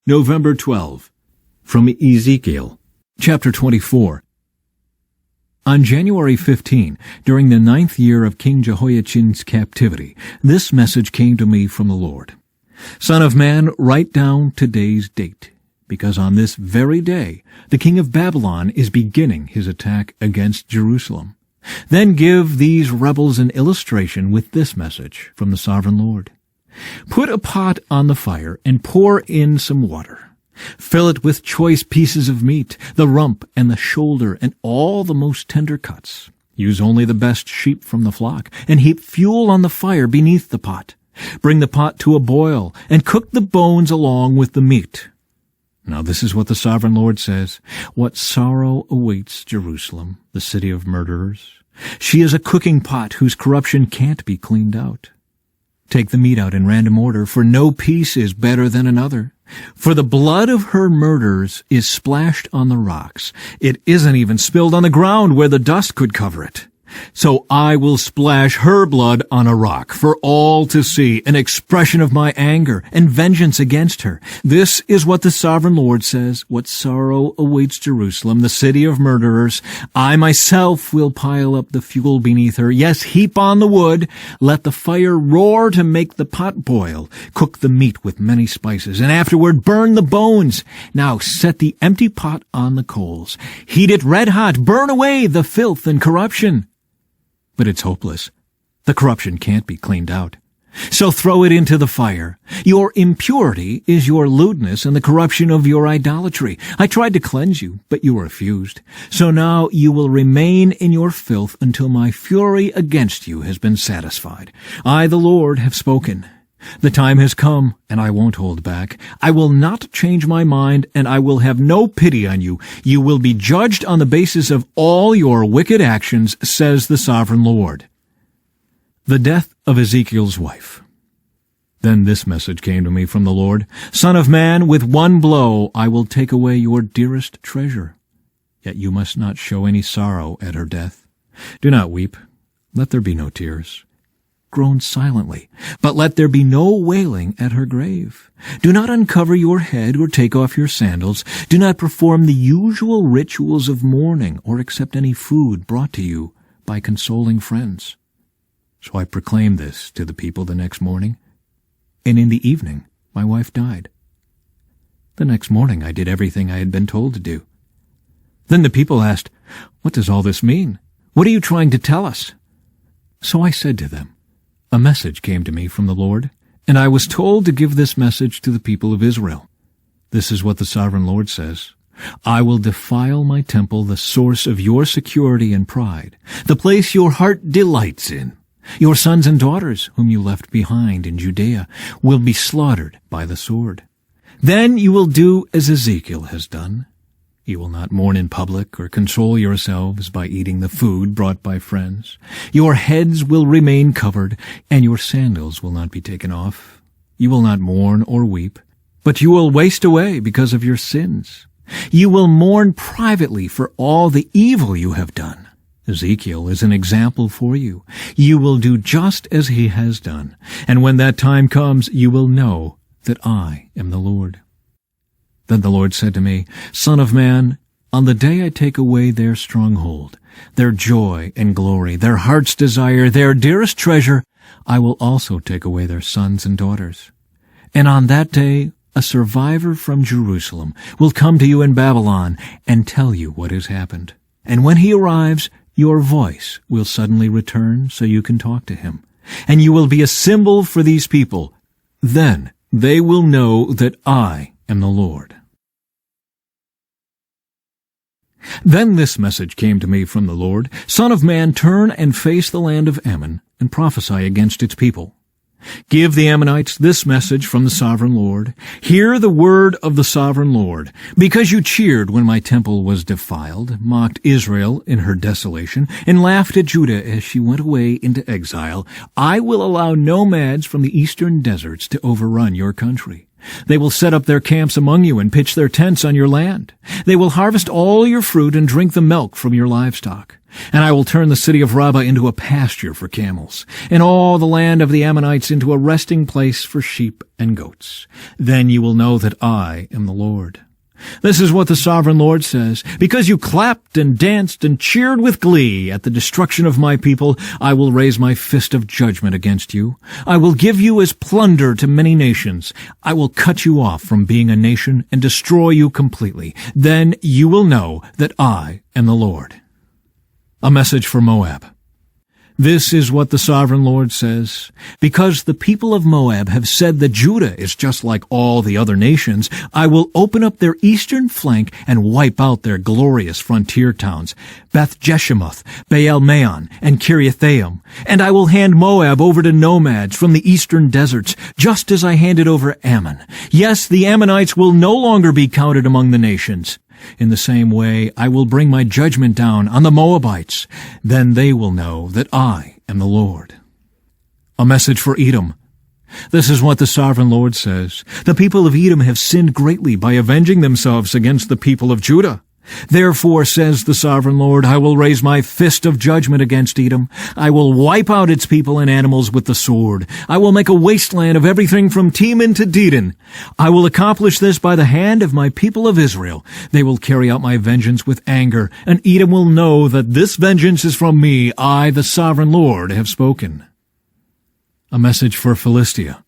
November 12. From Ezekiel, chapter 24. On January 15, during the 9th year of King Jehoiachin's captivity, this message came to me from the Lord. Son of man, write down today's date, because on this very day the king of Babylon is beginning his attack against Jerusalem. Then give these rebels an illustration with this message from the sovereign Lord. Put a pot on the fire and pour in some water. Fill it with choice pieces of meat, the rump and the shoulder and all the most tender cuts. Use only the best sheep from the flock, and heap fuel on the fire beneath the pot. Bring the pot to a boil, and cook the bones along with the meat. Now this is what the sovereign Lord says. What sorrow awaits Jerusalem, the city of murderers. She is a cooking pot whose corruption can't be cleaned out. Take the meat out in random order, for no piece is better than another. For the blood of her murderers is splashed on the rocks. It isn't even spilled on the ground where the dust could cover it. So I will splash her blood on a rock for all to see, an expression of my anger and vengeance against her. This is what the sovereign Lord says. What sorrow awaits Jerusalem, the city of murderers. I myself will pile up the fuel beneath her. Yes, heap on the wood. Let the fire roar to make the pot boil. Cook the meat with many spices, and afterward burn the bones. Now set the empty pot on the coals. Heat it red hot. Burn away the filth and corruption. But it's hopeless. The corruption can't be cleaned out. So throw it into the fire. Your impurity is your lewdness and the corruption of your idolatry. I tried to cleanse you, but you refused. So now you will remain in your filth until my fury against you has been satisfied. I, the Lord, have spoken. The time has come, and I won't hold back. I will not change my mind, and I will have no pity on you. You will be judged on the basis of all your wicked actions, says the sovereign Lord. The death of Ezekiel's wife. Then this message came to me from the Lord. Son of man, with one blow I will take away your dearest treasure. Yet you must not show any sorrow at her death. Do not weep. Let there be no tears. Groan silently, but let there be no wailing at her grave. Do not uncover your head or take off your sandals. Do not perform the usual rituals of mourning or accept any food brought to you by consoling friends. So I proclaimed this to the people the next morning, and in the evening my wife died. The next morning I did everything I had been told to do. Then the people asked, "What does all this mean? What are you trying to tell us?" So I said to them, "A message came to me from the Lord, and I was told to give this message to the people of Israel. This is what the sovereign Lord says. I will defile my temple, the source of your security and pride, the place your heart delights in. Your sons and daughters, whom you left behind in Judea, will be slaughtered by the sword. Then you will do as Ezekiel has done. You will not mourn in public or console yourselves by eating the food brought by friends. Your heads will remain covered, and your sandals will not be taken off. You will not mourn or weep, but you will waste away because of your sins. You will mourn privately for all the evil you have done. Ezekiel is an example for you. You will do just as he has done, and when that time comes, you will know that I am the Lord." Then the Lord said to me, "Son of man, on the day I take away their stronghold, their joy and glory, their heart's desire, their dearest treasure, I will also take away their sons and daughters. And on that day a survivor from Jerusalem will come to you in Babylon and tell you what has happened. And when he arrives, your voice will suddenly return so you can talk to him. And you will be a symbol for these people. Then they will know that I am the Lord." Then this message came to me from the Lord. Son of man, turn and face the land of Ammon and prophesy against its people. Give the Ammonites this message from the sovereign Lord. Hear the word of the sovereign Lord. Because you cheered when my temple was defiled, mocked Israel in her desolation, and laughed at Judah as she went away into exile, I will allow nomads from the eastern deserts to overrun your country. They will set up their camps among you and pitch their tents on your land. They will harvest all your fruit and drink the milk from your livestock. And I will turn the city of Rabbah into a pasture for camels, and all the land of the Ammonites into a resting place for sheep and goats. Then you will know that I am the Lord. This is what the sovereign Lord says. Because you clapped and danced and cheered with glee at the destruction of my people, I will raise my fist of judgment against you. I will give you as plunder to many nations. I will cut you off from being a nation and destroy you completely. Then you will know that I am the Lord. A message for Moab. This is what the sovereign Lord says. Because the people of Moab have said that Judah is just like all the other nations, I will open up their eastern flank and wipe out their glorious frontier towns, Beth-Jeshemoth, Baal-Meon, and Kiriathaim. And I will hand Moab over to nomads from the eastern deserts, just as I handed over Ammon. Yes, the Ammonites will no longer be counted among the nations. In the same way, I will bring my judgment down on the Moabites. Then they will know that I am the Lord. A message for Edom. This is what the sovereign Lord says. The people of Edom have sinned greatly by avenging themselves against the people of Judah. Therefore, says the sovereign Lord, I will raise my fist of judgment against Edom. I will wipe out its people and animals with the sword. I will make a wasteland of everything from Teman to Dedan. I will accomplish this by the hand of my people of Israel. They will carry out my vengeance with anger, and Edom will know that this vengeance is from me. I, the sovereign Lord, have spoken. A message for Philistia.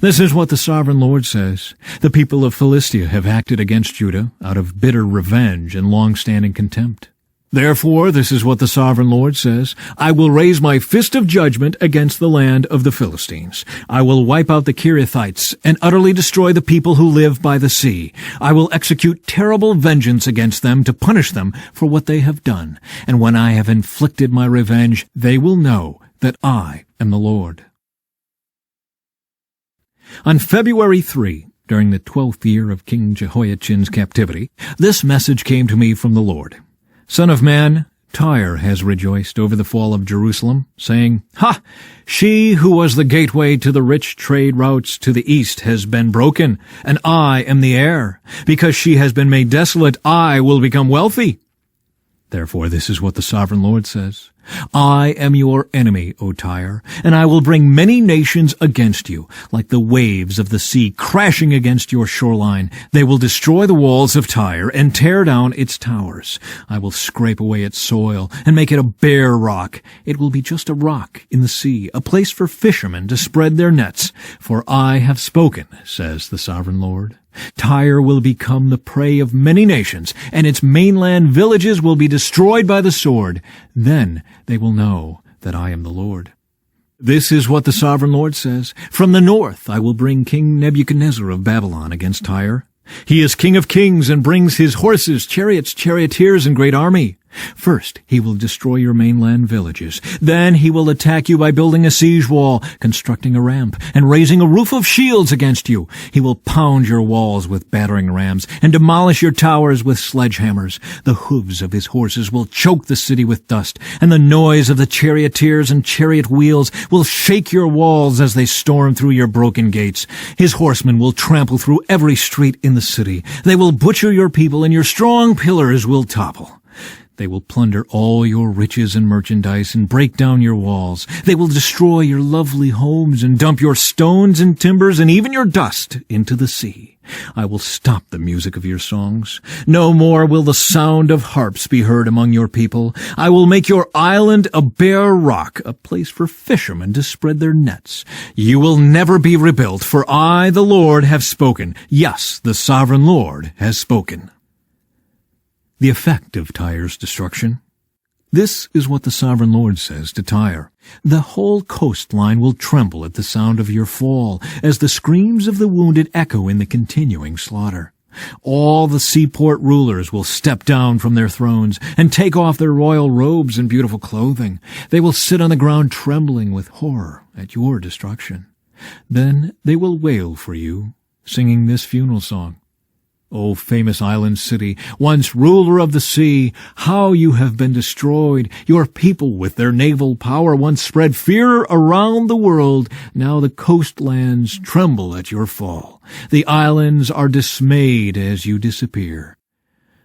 This is what the sovereign Lord says. The people of Philistia have acted against Judah out of bitter revenge and long-standing contempt. Therefore, this is what the sovereign Lord says. I will raise my fist of judgment against the land of the Philistines. I will wipe out the Kerethites and utterly destroy the people who live by the sea. I will execute terrible vengeance against them to punish them for what they have done. And when I have inflicted my revenge, they will know that I am the Lord. On February 3, during the 12th year of King Jehoiachin's captivity, this message came to me from the Lord. Son of man, Tyre has rejoiced over the fall of Jerusalem, saying, Ha! She who was the gateway to the rich trade routes to the east has been broken, and I am the heir. Because she has been made desolate, I will become wealthy. Therefore, this is what the sovereign Lord says. I am your enemy, O Tyre, and I will bring many nations against you, like the waves of the sea crashing against your shoreline. They will destroy the walls of Tyre and tear down its towers. I will scrape away its soil and make it a bare rock. It will be just a rock in the sea, a place for fishermen to spread their nets. For I have spoken, says the sovereign Lord. Tyre will become the prey of many nations, and its mainland villages will be destroyed by the sword. Then they will know that I am the Lord. This is what the sovereign Lord says. From the north I will bring King Nebuchadnezzar of Babylon against Tyre. He is king of kings and brings his horses, chariots, charioteers, and great army. First, he will destroy your mainland villages. Then he will attack you by building a siege wall, constructing a ramp, and raising a roof of shields against you. He will pound your walls with battering rams and demolish your towers with sledgehammers. The hooves of his horses will choke the city with dust, and the noise of the charioteers and chariot wheels will shake your walls as they storm through your broken gates. His horsemen will trample through every street in the city. They will butcher your people, and your strong pillars will topple. They will plunder all your riches and merchandise and break down your walls. They will destroy your lovely homes and dump your stones and timbers and even your dust into the sea. I will stop the music of your songs. No more will the sound of harps be heard among your people. I will make your island a bare rock, a place for fishermen to spread their nets. You will never be rebuilt, for I, the Lord, have spoken. Yes, the sovereign Lord has spoken. The effect of Tyre's destruction. This is what the sovereign Lord says to Tyre. The whole coastline will tremble at the sound of your fall, as the screams of the wounded echo in the continuing slaughter. All the seaport rulers will step down from their thrones and take off their royal robes and beautiful clothing. They will sit on the ground trembling with horror at your destruction. Then they will wail for you, singing this funeral song. O famous island city, once ruler of the sea, how you have been destroyed! Your people with their naval power once spread fear around the world. Now the coastlands tremble at your fall. The islands are dismayed as you disappear.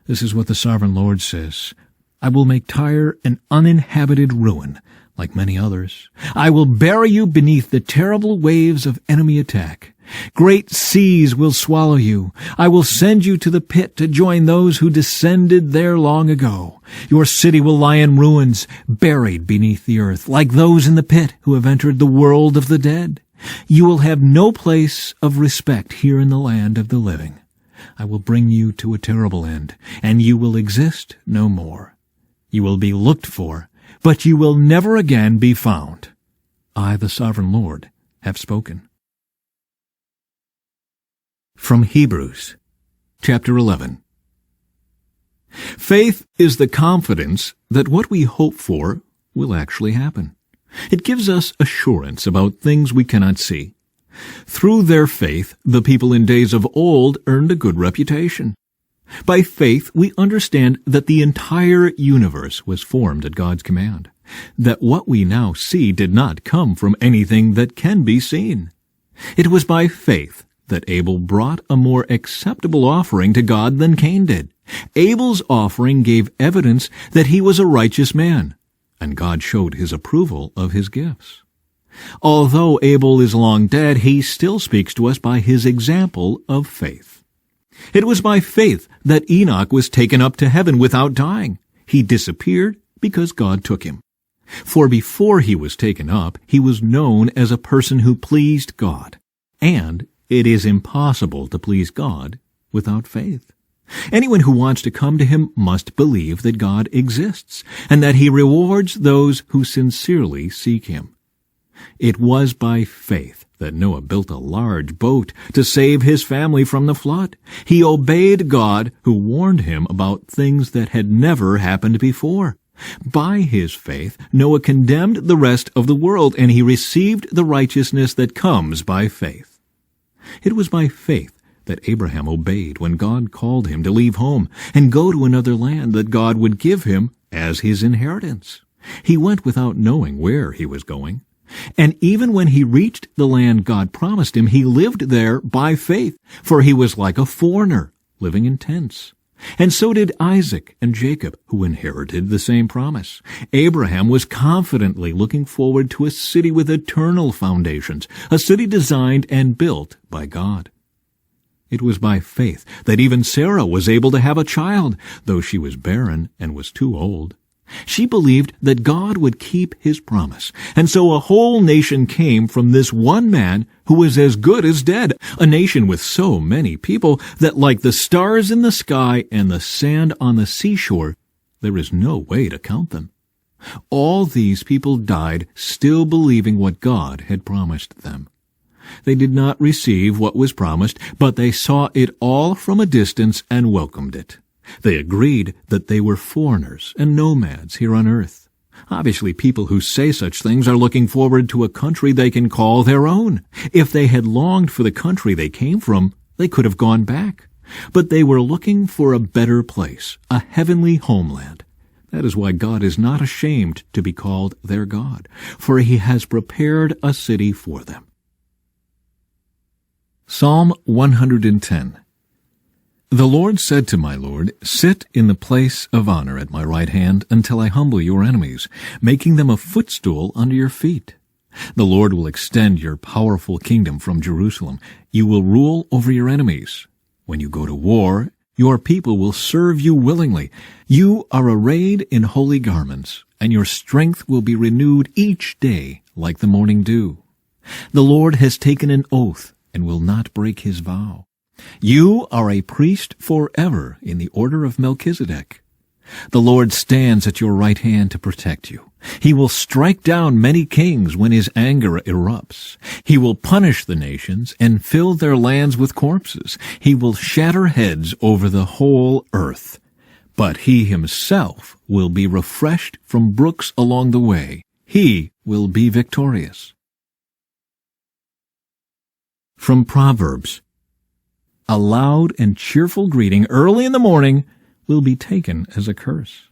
This is what the sovereign Lord says. I will make Tyre an uninhabited ruin, like many others. I will bury you beneath the terrible waves of enemy attack. Great seas will swallow you. I will send you to the pit to join those who descended there long ago. Your city will lie in ruins, buried beneath the earth, like those in the pit who have entered the world of the dead. You will have no place of respect here in the land of the living. I will bring you to a terrible end, and you will exist no more. You will be looked for, but you will never again be found. I, the sovereign Lord, have spoken. From Hebrews, chapter 11. Faith is the confidence that what we hope for will actually happen. It gives us assurance about things we cannot see. Through their faith, the people in days of old earned a good reputation. By faith, we understand that the entire universe was formed at God's command, that what we now see did not come from anything that can be seen. It was by faith that Abel brought a more acceptable offering to God than Cain did. Abel's offering gave evidence that he was a righteous man, and God showed his approval of his gifts. Although Abel is long dead, he still speaks to us by his example of faith. It was by faith that Enoch was taken up to heaven without dying. He disappeared because God took him. For before he was taken up, he was known as a person who pleased God. And it is impossible to please God without faith. Anyone who wants to come to him must believe that God exists, and that he rewards those who sincerely seek him. It was by faith that Noah built a large boat to save his family from the flood. He obeyed God, who warned him about things that had never happened before. By his faith, Noah condemned the rest of the world, and he received the righteousness that comes by faith. It was by faith that Abraham obeyed when God called him to leave home and go to another land that God would give him as his inheritance. He went without knowing where he was going. And even when he reached the land God promised him, he lived there by faith, for he was like a foreigner, living in tents. And so did Isaac and Jacob, who inherited the same promise. Abraham was confidently looking forward to a city with eternal foundations, a city designed and built by God. It was by faith that even Sarah was able to have a child, though she was barren and was too old. She believed that God would keep his promise, and so a whole nation came from this one man who was as good as dead, a nation with so many people that, like the stars in the sky and the sand on the seashore, there is no way to count them. All these people died still believing what God had promised them. They did not receive what was promised, but they saw it all from a distance and welcomed it. They agreed that they were foreigners and nomads here on earth. Obviously, people who say such things are looking forward to a country they can call their own. If they had longed for the country they came from, they could have gone back. But they were looking for a better place, a heavenly homeland. That is why God is not ashamed to be called their God, for he has prepared a city for them. Psalm 110. The Lord said to my Lord, "Sit in the place of honor at my right hand until I humble your enemies, making them a footstool under your feet." The Lord will extend your powerful kingdom from Jerusalem. You will rule over your enemies. When you go to war, your people will serve you willingly. You are arrayed in holy garments, and your strength will be renewed each day like the morning dew. The Lord has taken an oath and will not break his vow. You are a priest forever in the order of Melchizedek. The Lord stands at your right hand to protect you. He will strike down many kings when his anger erupts. He will punish the nations and fill their lands with corpses. He will shatter heads over the whole earth. But he himself will be refreshed from brooks along the way. He will be victorious. From Proverbs. A loud and cheerful greeting early in the morning will be taken as a curse.